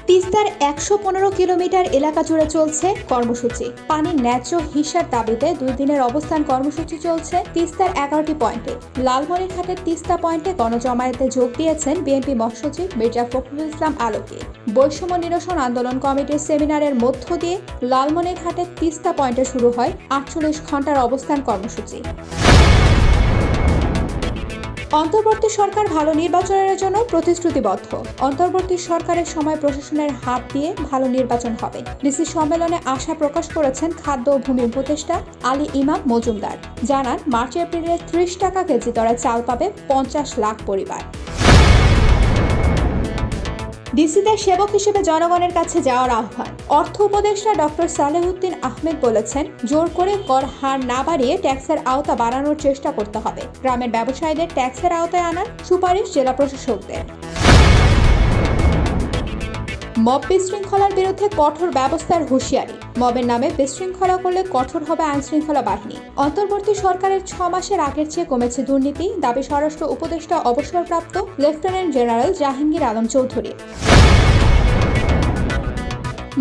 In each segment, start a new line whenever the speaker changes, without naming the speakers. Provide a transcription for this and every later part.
তিস্তার ১১৫ কিলোমিটার এলাকা জুড়ে চলছে কর্মসূচি। পানির ন্যায্য হিসার দাবিতে ২ দিনের অবস্থান কর্মসূচি চলছে তিস্তার ১১টি পয়েন্টে। লালমনিরহাটের তিস্তা পয়েন্টে গণজমায়েতে যোগ দিয়েছেন বিএনপি মহাসচিব মির্জা ফখরুল ইসলাম আলমগীর। বৈষম্য নিরসন আন্দোলন কমিটির সেমিনারের মধ্য দিয়ে লালমনিরহাটের তিস্তা পয়েন্টে শুরু হয় ৪৮ ঘণ্টার অবস্থান কর্মসূচি। অন্তর্বর্তী সরকার ভালো নির্বাচনের জন্য প্রতিশ্রুতিবদ্ধ। অন্তর্বর্তী সরকারের সময় প্রশাসনের হাত দিয়ে ভালো নির্বাচন হবে। ডিসি সম্মেলনে আশা প্রকাশ করেছেন খাদ্য ও ভূমি উপদেষ্টা আলী ইমাম মজুমদার। জানান, মার্চ এপ্রিলে ৩০ টাকা কেজি দরে চাল পাবে ৫০ লাখ পরিবার। ডিসিদের সেবক হিসেবে জনগণের কাছে যাওয়ার আহ্বান। অর্থ উপদেষ্টা ডক্টর সালেহুদ্দিন আহমেদ বলেছেন, জোর করে কর হার না বাড়িয়ে ট্যাক্সের আওতা বাড়ানোর চেষ্টা করতে হবে। গ্রামের ব্যবসায়ীদের ট্যাক্সের আওতায় আনার সুপারিশ জেলা প্রশাসকদের। মব বিশৃঙ্খলার বিরুদ্ধে কঠোর ব্যবস্থার হুঁশিয়ারি। মবের নামে বিশৃঙ্খলা করলে কঠোর হবে আইনশৃঙ্খলা বাহিনী। অন্তর্বর্তী সরকারের ৬ মাসের আগের চেয়ে কমেছে দুর্নীতি, দাবি স্বরাষ্ট্র উপদেষ্টা অবসরপ্রাপ্ত লেফটেন্যান্ট জেনারেল জাহাঙ্গীর আলম চৌধুরী।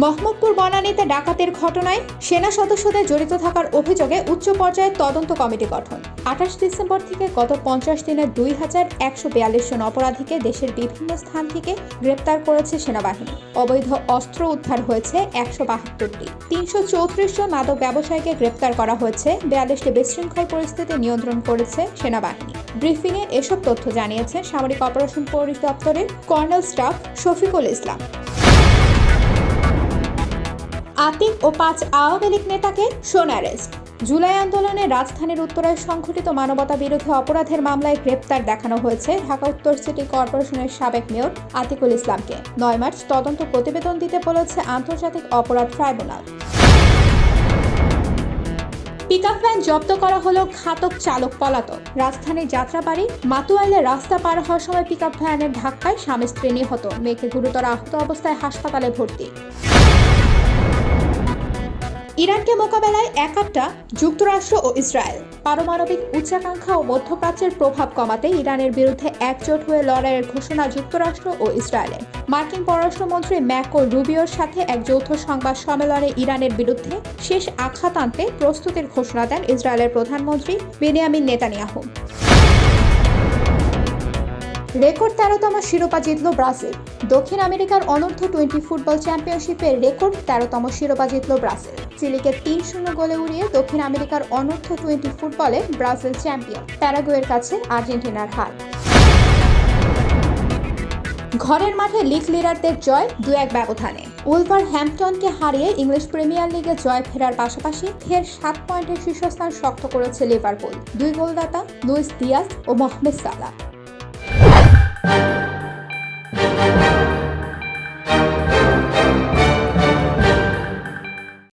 মোহাম্মদপুর বনানীতে ডাকাতির ঘটনায় সেনা সদস্যদের জড়িত থাকার অভিযোগে উচ্চ পর্যায়ের তদন্ত কমিটি গঠন। ২৮ ডিসেম্বর থেকে গত ৫০ দিনে ২,১৪২ জন অপরাধীকে দেশের বিভিন্ন স্থান থেকে গ্রেপ্তার করেছে সেনাবাহিনী। অবৈধ অস্ত্র উদ্ধার হয়েছে ১৭২টি। ৩৩৪ জন মাদক ব্যবসায়ীকে গ্রেপ্তার করা হয়েছে। ৪২টি বিশৃঙ্খল পরিস্থিতি নিয়ন্ত্রণ করেছে সেনাবাহিনী। ব্রিফিংয়ে এসব তথ্য জানিয়েছেন সামরিক operation পরিদপ্তরের colonel staff Shafiqul Islam. Atik ও ৫ আওয়ামী লীগ নেতাকে সোন অ্যারেস্ট। জুলাই আন্দোলনে রাজধানীর উত্তরায় সংঘটিত মানবতা বিরোধী অপরাধের মামলায় গ্রেপ্তার দেখানো হয়েছে ঢাকা উত্তর সিটি কর্পোরেশনের সাবেক মেয়র আতিকুল ইসলামকে। ৯ মার্চ তদন্ত প্রতিবেদন দিতে বলেছে আন্তর্জাতিক অপরাধ ট্রাইব্যুনাল। পিকআপ ভ্যান জব্দ করা হলো, ঘাতক চালক পলাতক। রাজধানীর যাত্রাবাড়ি মাতুয়াইলে রাস্তা পার হওয়ার সময় পিকআপ ভ্যানের ধাক্কায় স্বামী স্ত্রী নিহত, মেয়েকে গুরুতর আহত অবস্থায় হাসপাতালে ভর্তি। ইরানকে মোকাবেলায় একাত্তা যুক্তরাষ্ট্র ও ইসরায়েল। পারমাণবিক উচ্চাকাঙ্ক্ষা ও মধ্যপ্রাচ্যের প্রভাব কমাতে ইরানের বিরুদ্ধে একজোট হয়ে লড়াইয়ের ঘোষণা যুক্তরাষ্ট্র ও ইসরায়েলের। মার্কিন পররাষ্ট্রমন্ত্রী ম্যাকো রুবিওর সাথে এক যৌথ সংবাদ সম্মেলনে ইরানের বিরুদ্ধে শেষ আঘাত আনতে প্রস্তুতির ঘোষণা দেন ইসরায়েলের প্রধানমন্ত্রী বেনিয়ামিন নেতানিয়াহু। রেকর্ড ১৩তম শিরোপা জিতল ব্রাজিল। দক্ষিণ আমেরিকার অনূর্ধ্ব-20 ফুটবল চ্যাম্পিয়নশিপের রেকর্ড ১৩তম শিরোপা জিতল ব্রাজিল। চিলিকে ৩-০ গোলে উড়িয়ে দক্ষিণ আমেরিকার অনূর্ধ্ব-20 ফুটবলে ব্রাজিল চ্যাম্পিয়ন। প্যারাগুয়ের কাছে আর্জেন্টিনার হার। ঘরের মাঠে লিগ লিডারদের জয় ২-১ ব্যবধানে। উলভারহ্যাম্পটনকে হারিয়ে ইংলিশ প্রিমিয়ার লিগে জয় ফেরার পাশাপাশি ফের ৭ পয়েন্টের শীর্ষস্থান শক্ত করেছে লিভারপুল। ২ গোলদাতা লুইস দিয়াজ ও মোহামেদ সালাহ।